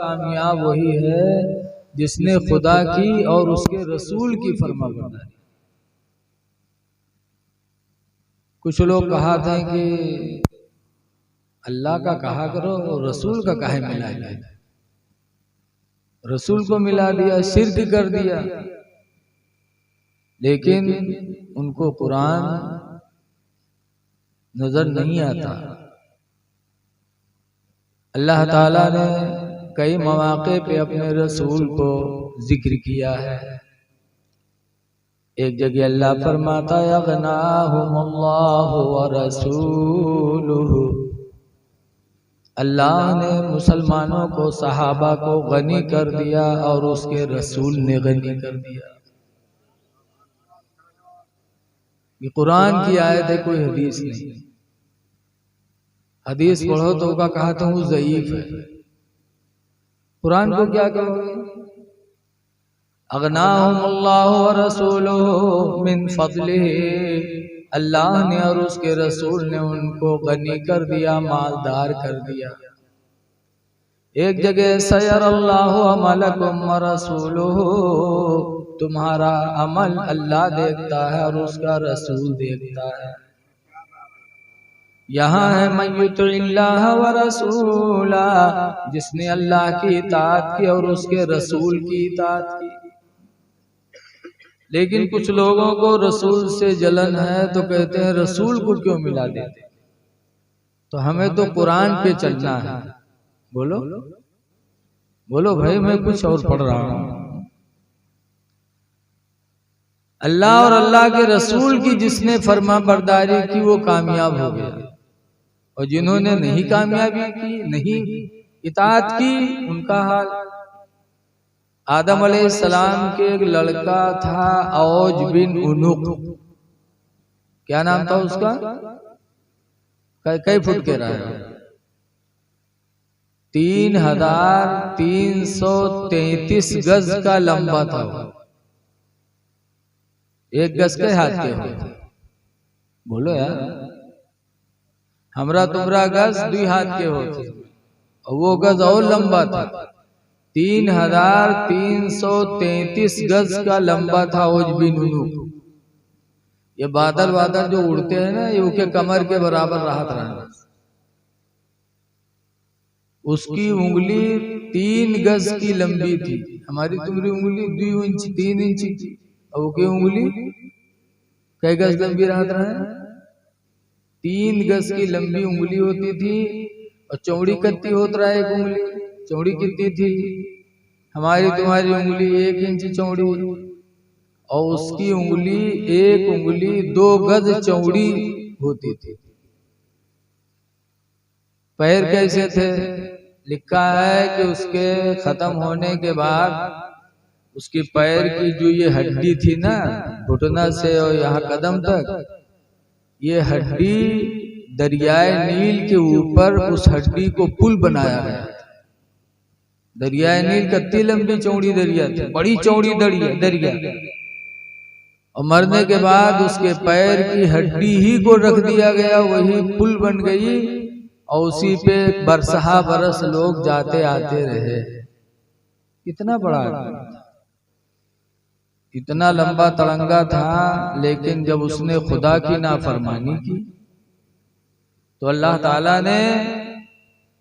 कामयाब वही है जिसने खुदा की और उसके रसूल की फरमाबरदारी। कुछ लोग कहा था कि अल्लाह का कहा करो और रसूल का काहे मिला दिया, रसूल को मिला दिया, शिर्क कर दिया। लेकिन उनको कुरान नजर नहीं आता। अल्लाह ताला ने कई मौके पे अपने रसूल को जिक्र किया है। एक जगह अल्लाह फरमाता यगनाहुमुल्लाहु व रसूलुहु, अल्लाह ने मुसलमानों को, सहाबा को गनी कर दिया और उसके रसूल ने गनी कर दिया। ये कुरान की आयत है, कोई हदीस नहीं। हदीस पढ़ो तो का कहा था वो ज़ईफ है, कुरान को क्या कहोगे? अगनाहुमुल्लाहु व रसूलुहु मिन फज़लिही, अल्लाह ने और उसके रसूल ने उनको गनी कर दिया, मालदार कर दिया। एक जगह सयरल्लाहु अमलकुम व रसूलुहु, तुम्हारा अमल अल्लाह देखता है और उसका रसूल देखता है। यहाँ है मय्युतिल्लाह व रसूला, जिसने अल्लाह की इताअत की और उसके रसूल की इताअत की। लेकिन कुछ लोगों को रसूल से जलन है तो कहते हैं रसूल को क्यों मिला देते। तो हमें तो कुरान पे चलना है। बोलो बोलो भाई, मैं कुछ और पढ़ रहा हूं। अल्लाह और अल्लाह के रसूल की जिसने फर्मा बरदारी की वो कामयाब हो गया, और जिन्होंने नहीं कामयाबी की, नहीं इताअत की, उनका हाल। आदम अलैहिस्सलाम के एक लड़का था औज बिन उनुक, क्या नाम था उसका? कई फुट के रहा है? 3333 गज का लंबा था वो। एक गज के हाथ के होते? बोलो यार, हमरा तुमरा गज 2 हाथ के होते, और वो गज और लंबा था। 3333 गज का लंबा था औज बिन उनुक। ये बादल बादल जो उड़ते हैं ना, ये उसके कमर के बराबर राहत रहा। उसकी उंगली 3 गज की लंबी थी, हमारी तुम्हारी उंगली 2 इंच 3 इंच थी, और उसकी उंगली कई गज लंबी राहत रहा। 3 गज की लंबी उंगली होती थी, और चौड़ी कितनी होत रहा है एक उंगली? चौड़ी कितनी थी? हमारी तुम्हारी उंगली 1 इंच चौड़ी, और उसकी उंगली एक उंगली 2 गज चौड़ी होती थी। पैर कैसे थे? लिखा है कि उसके खत्म होने के बाद उसकी पैर की जो ये हड्डी थी ना, घुटना से और यहाँ कदम तक, ये हड्डी दरियाए नील के ऊपर उस हड्डी को पुल बनाया गया। दरियाए नील कितनी लंबी चौड़ी दरिया थी, बड़ी चौड़ी दरिया। और मरने के बाद उसके पैर की हड्डी ही को रख दिया गया, वही पुल बन गई, और उसी पे बरसहा बरस लोग जाते आते रहे। कितना बड़ा आदमी था, इतना लंबा तड़ंगा था। लेकिन जब उसने खुदा की नाफरमानी की तो अल्लाह ताला ने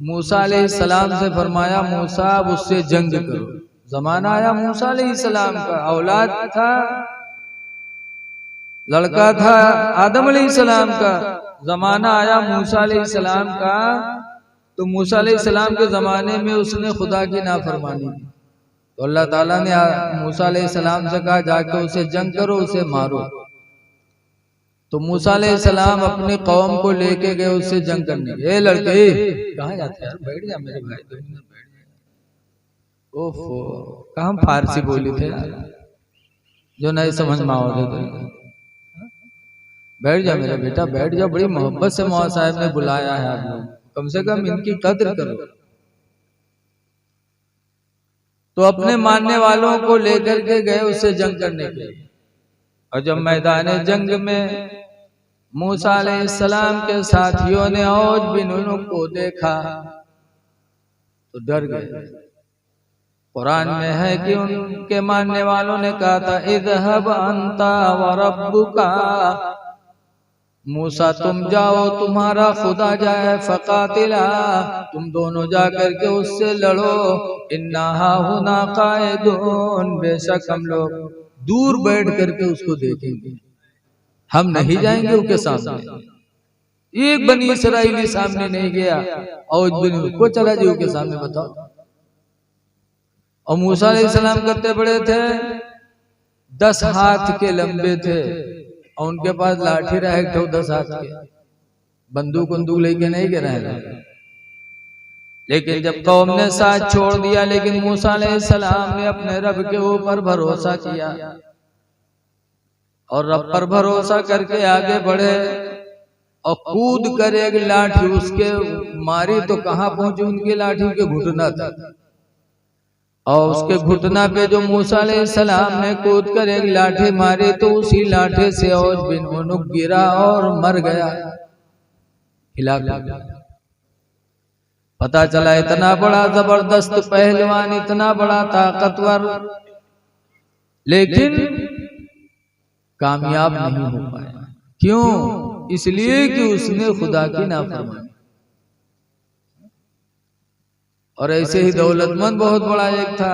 मूसा अलैहिस्सलाम से फरमाया, मूसा अब उससे जंग करो। जमाना आया मूसा अलैहिस्सलाम का, औलाद था, लड़का था आदम अलैहिस्सलाम का। जमाना आया मूसा अलैहिस्सलाम का, तो मूसा अलैहिस्सलाम के जमाने में उसने खुदा की नाफरमानी की। तो अल्लाह ताला ने मूसा अलैहिस्सलाम से कहा, जाके उसे जंग करो, उसे मारो। तो मूसा अलैहिस्सलाम अपने कौम को लेके गए उससे जंग करने। ए लड़के कहाँ जाते यार, बैठ जा मेरे भाई, 2 मिनट बैठ जा। ओफो, कहाँ फारसी बोली थे यार, जो नहीं समझ में आओगे तो। बैठ जा मेरा बेटा, बैठ जा, बड़ी मोहब्बत से मौला साहब ने बुलाया है आप लोग, कम से कम इनकी कद्र करो। तो अपने मानने वालों को लेकर के गए उससे जंग करने के लिए। और जब मैदान जंग में मूसा अलैहिस्सलाम के साथियों ने औज बिन उनुक को देखा तो डर गए। कुरान में है कि उनके मानने वालों ने कहा था इज़हब अंता व रब्बुका, मूसा तुम जाओ तुम्हारा खुदा जाए, फकातिला तुम दोनों जाकर के उससे लड़ो, इन्ना हाहुना कायदून बेशक हम लोग दूर बैठ करके उसको देखेंगे, हम नहीं जाएंगे उसके सामने। एक बनी इसराइली सामने नहीं गया और को चला जी उसके सामने, बताओ। और मूसा अलैहिस्सलाम करते बड़े थे, 10 हाथ के लंबे थे और उनके पास लाठी रहे थे 10 हाथ के, बंदूक लेके नहीं गिरा है। लेकिन जब कौम ने साथ छोड़ दिया, लेकिन मूसा अलैहिस्सलाम ने अपने रब के ऊपर भरोसा किया और रब पर भरोसा करके आगे बढ़े और कूद कर एक लाठी उसके मारी तो कहां पहुंची, उनकी लाठी के घुटना था और उसके घुटना पे जो मूसा अलैहिस्सलाम ने कूद कर एक लाठी मारी तो उसी लाठी से औज बिन उनुक गिरा और मर गया, हिला गया। पता चला इतना बड़ा जबरदस्त पहलवान, इतना बड़ा ताकतवर, लेकिन कामयाब नहीं हो पाया। क्यों? इसलिए कि उसने खुदा की नाफरमानी। और ऐसे ही दौलतमंद बहुत बड़ा एक था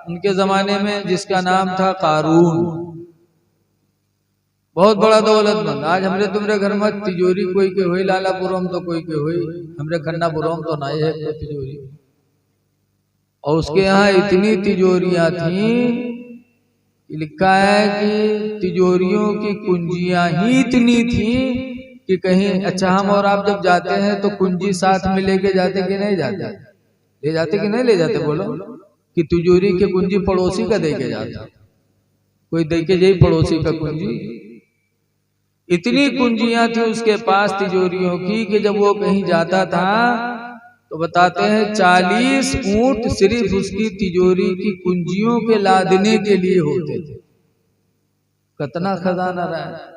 उनके जमाने में, जिसका नाम था कारून, बहुत बड़ा दौलतमंद। आज हमरे तुमरे घर में तिजोरी कोई के हुई लालापुरम तो कोई के हुई, हमरे खन्नापुरम तो नहीं है कोई तिजोरी। और उसके यहाँ इतनी तिजोरियां थी, लिखा है कि तिजोरियों की कुंजियां ही इतनी थी कि कहीं, अच्छा हम और आप जब जाते हैं तो कुंजी साथ में लेके जाते कि नहीं जाते, ले जाते कि नहीं ले जाते, बोलो। कि तिजोरी के कुंजी पड़ोसी का दे के जाता, कोई दे के जाई पड़ोसी का कुंजी। इतनी कुंजियां थी उसके पास तिजोरियों की कि जब वो कहीं जाता था तो बताते हैं 40 ऊंट सिर्फ उसकी तिजोरी की कुंजियों के लादने के लिए होते थे। कितना खजाना रहा है।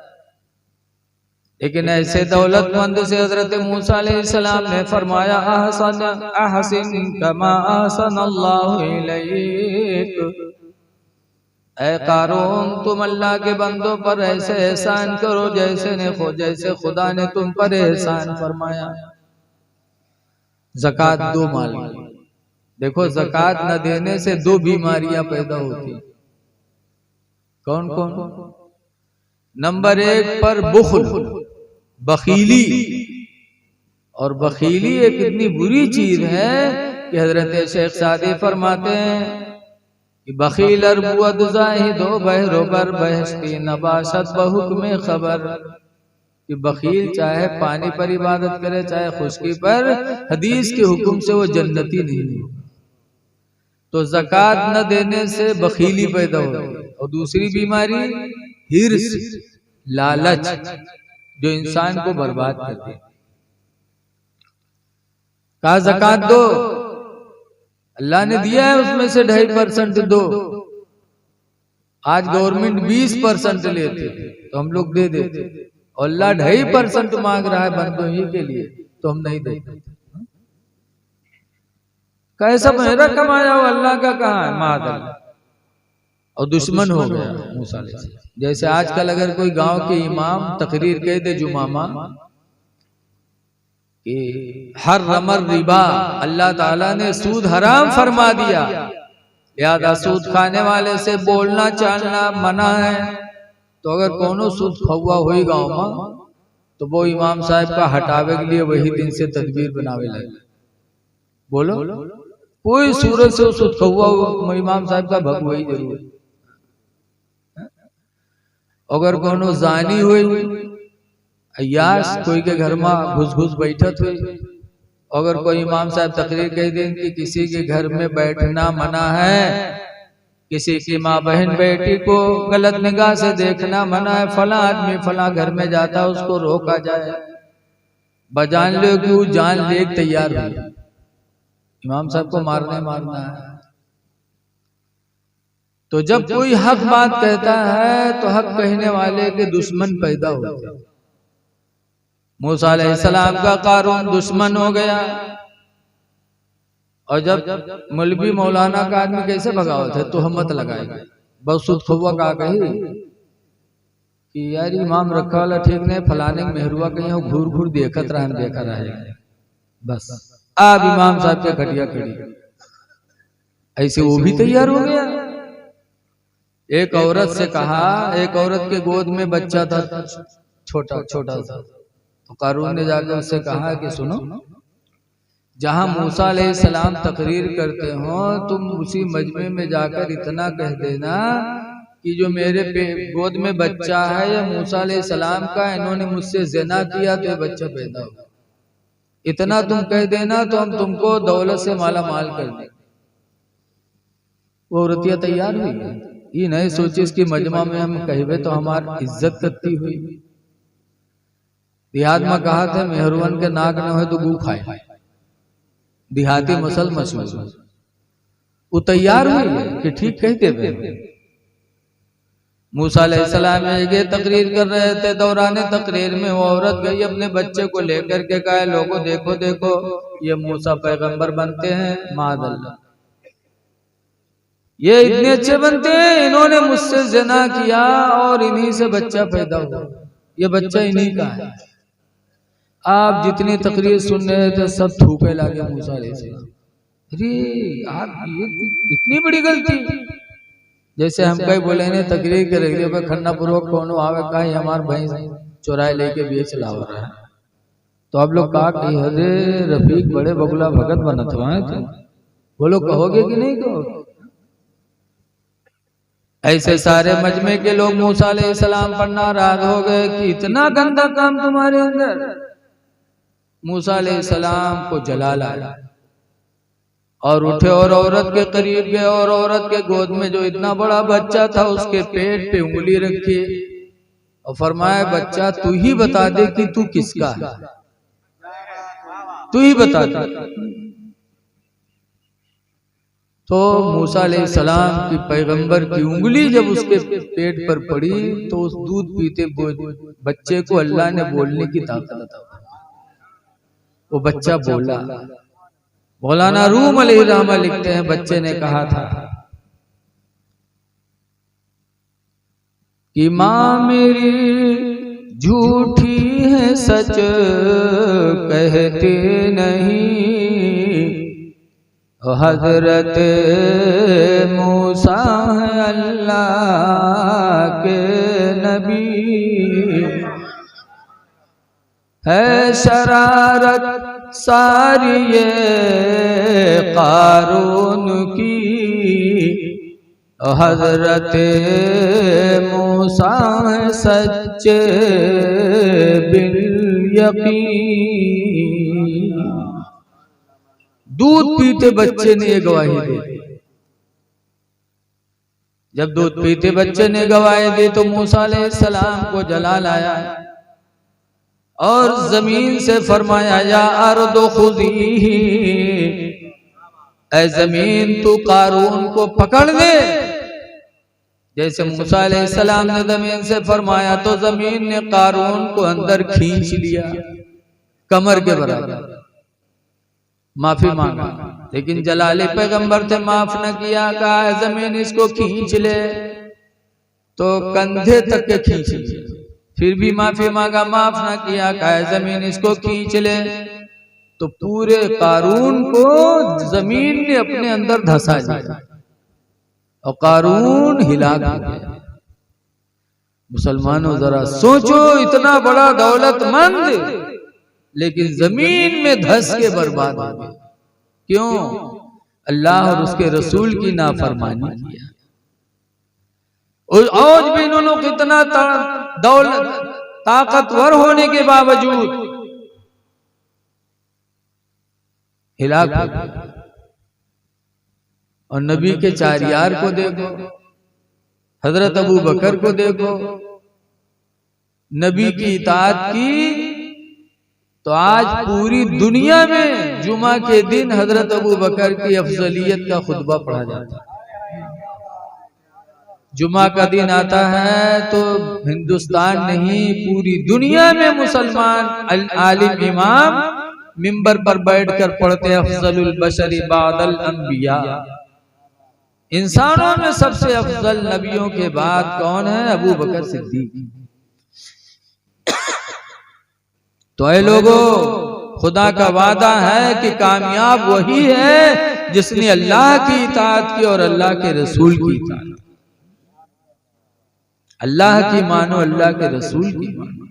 लेकिन ऐसे दौलतमंद से हजरत मूसा अलैहिस्सलाम ने फरमाया अहसिन कमा अहसन अल्लाहु इलैक, ऐ कारून तुम अल्लाह के बंदों पर ऐसे एहसान करो जैसे खुदा ने तुम पर एहसान फरमाया। ज़कात दो माल, देखो ज़कात न देने से 2 बीमारियां पैदा होती। कौन कौन? नंबर 1 पर बुखल, बखीली। और बखीली एक इतनी बुरी चीज है कि हजरत शेख सादी फरमाते हैं कि बखील अरबुअद जाहिदो बहरोबर बहश्ती नबाशत बहुक्म खबर, कि बखील चाहे पानी पर इबादत करे चाहे खुशकी पर, हदीस के हुक्म से वो जन्नती नहीं हो। तो ज़कात न देने से बखीली पैदा होती। और दूसरी बीमारी हिर्स, लालच, जो इंसान को बर्बाद करती है। कहा ज़कात दो, अल्लाह ने दिया है उसमें से 2.5% दो। आज गवर्नमेंट 20% लेते तो हम लोग दे देते, और अल्लाह 2.5% मांग रहा है बंदों ही के लिए, तो हम नहीं देते। कैसा मेरा कमाया हुआ अल्लाह का कहाँ है, मादल। और दुश्मन हो गया मूसा अलैहिस्सलाम। जैसे आजकल अगर कोई गांव के इमाम तकरीर कह दे जुमामा कि हर रमर रिबा, अल्लाह ताला ने सूद हराम फरमा दिया, लिहाजा सूद खाने वाले से बोलना चालना मना है। तो अगर कोनो सूद खौआ हुई गांव में तो वो इमाम साहब का हटावे के लिए वही दिन से तदबीर बनावे लगे। बोलो कोई सूरत से सूद खौआ इमाम साहब का भग वही जरूर। अगर कोनो जानी हुई अयास कोई के घर में घुस घुस बैठत हुई, अगर कोई इमाम साहब तकरीर कह दें कि किसी के घर में बैठना मना है, किसी की माँ बहन बेटी को गलत निगाह से देखना मना है, फला आदमी फला घर में जाता है उसको रोका जाए, बजान लो कि वो जान ले तैयार हो, इमाम साहब को मारना है। तो जब कोई हक बात कहता है तो हक कहने वाले के दुश्मन पैदा होते हैं। मूसा अलैहिस्सलाम का कारून दुश्मन हो गया और जब मौलवी मौलाना का आदमी कैसे भगावत है, तोहमत लगाएगा। बसुत खुआ का कही कि यार इमाम रखा वाला ठीक नहीं, फलाने मेहरुआ कहीं हो घूर घूर देखत रहे देखा रहे, बस अब इमाम साहब के खटिया खड़ी। ऐसे वो भी तैयार हो गया। एक औरत से कहा, एक औरत के गोद में बच्चा था छोटा छोटा सा, तो कारून ने जाकर उससे कहा कि सुनो, जहां मूसा अलैहिस्सलाम तकरीर करते हो तुम उसी मजमे में जाकर इतना कह देना कि जो मेरे गोद में बच्चा है ये मूसा अलैहिस्सलाम का, इन्होंने मुझसे ज़िना किया तो ये बच्चा पैदा हो। इतना तुम कह देना तो हम तुमको दौलत से माला माल कर देंगे। वो औरतिया तैयार हुई, ये नहीं सोचे इसकी मजमा में हम कहवे तो हमारी इज्जत करती हुई। देहात में कहा था मेहरवन के नाक न हो तो गू खाए, देहाती मसल मशहूर। वो तैयार हुई कि ठीक कहते थे। मूसा अलैहिस्सलाम ये तकरीर कर रहे थे, दौरान तकरीर में वो औरत गई अपने बच्चे को लेकर के कहा लोगों देखो देखो ये मूसा पैगंबर बनते हैं, मादल्ला ये इतने अच्छे बनते हैं, इन्होंने मुझसे ज़िना किया और इन्हीं से बच्चा पैदा हुआ, ये बच्चा इन्हीं का है। आप जितनी तकरीर सुन रहे थे सब थूके लागे मूसा अलैहिस्सलाम। अरे आप ये इतनी बड़ी गलती, जैसे हम कहीं बोले ने तकरीर के रखिए पर खन्ना पूर्वक कौन आवे का हमार भैंस चुराए लेके बेच लाओ रहा है, तो आप लोग कहा कि अरे रफीक बड़े बगुला भगत बनत हुआ तो बोलो कहोगे कि नहीं कहोगे। ऐसे सारे मजमे के लोग मूसा अलैहिस्सलाम पर नाराज हो गए कि इतना गंदा काम तुम्हारे अंदर। मूसा अलैहिस्सलाम को जलाल आया और उठे और औरत के करीब गए और औरत के गोद में जो इतना बड़ा बच्चा था उसके पेट पे उंगली रखी और फरमाया बच्चा तू ही बता दे कि तू किसका है, तू ही बता दे। तो मूसा अलैहिस्सलाम की पैगंबर की उंगली जब उसके पेट पर पड़ी तो उस दूध पीते बच्चे को अल्लाह ने बोलने की ताकत अता की। वो बच्चा बोला। मौलाना रूम अलैहिर्रहमा लिखते हैं बच्चे ने कहा था कि माँ मेरी झूठी है सच कहते नहीं, हजरत मूसा है अल्लाह के नबी, है शरारत सारी ये कारून की, हजरत मूसा है सच्चे बिल यकीन। दूध पीते बच्चे ने ये गवाही दी। जब दूध पीते बच्चे ने गवाही दी तो मूसा अलैहिस्सलाम को जलाल आया और जमीन से फरमाया या अर्दो खुज़ीही, ऐ जमीन तू कारून को पकड़ ले। जैसे मूसा अलैहिस्सलाम ने जमीन से फरमाया तो जमीन ने कारून को अंदर खींच लिया कमर के बराबर। माफी मांगा लेकिन जलाले पैगंबर थे, माफ न किया। कहा जमीन इसको खींच ले तो कंधे तक के खींच ले, फिर भी माफी मांगा, माफ न किया। कहा जमीन इसको खींच ले तो पूरे कारून को जमीन ने अपने अंदर धंसा दिया और कारून हिला गया। मुसलमानों जरा सोचो, इतना बड़ा दौलतमंद लेकिन जमीन में धंस के बर्बाद हो गए। क्यों? अल्लाह और उसके रसूल की नाफरमानी किया। और आज भी इन्होंने कितना दौलत ताकतवर होने के बावजूद हिलाक हो गए। और नबी के चार यार को देखो, हजरत अबू बकर को देखो, नबी की इताअत की तो आज पूरी दुनिया में जुमा के दिन हजरत अबू बकर की अफजलियत का खुतबा पढ़ा जाता है। जुमा का दिन आता है तो हिंदुस्तान नहीं पूरी दुनिया में मुसलमान आलिम इमाम मिंबर पर बैठकर पढ़ते अफजलुल बशरी बादल अंबिया, इंसानों में सबसे अफजल नबियों के बाद कौन है? अबू बकर सिद्दीक। तो ऐ लोगों, खुदा का वादा है कि कामयाब वही है जिसने अल्लाह की इताअत की और अल्लाह के रसूल की इताअत। अल्लाह की मानो, अल्लाह के रसूल की मानो।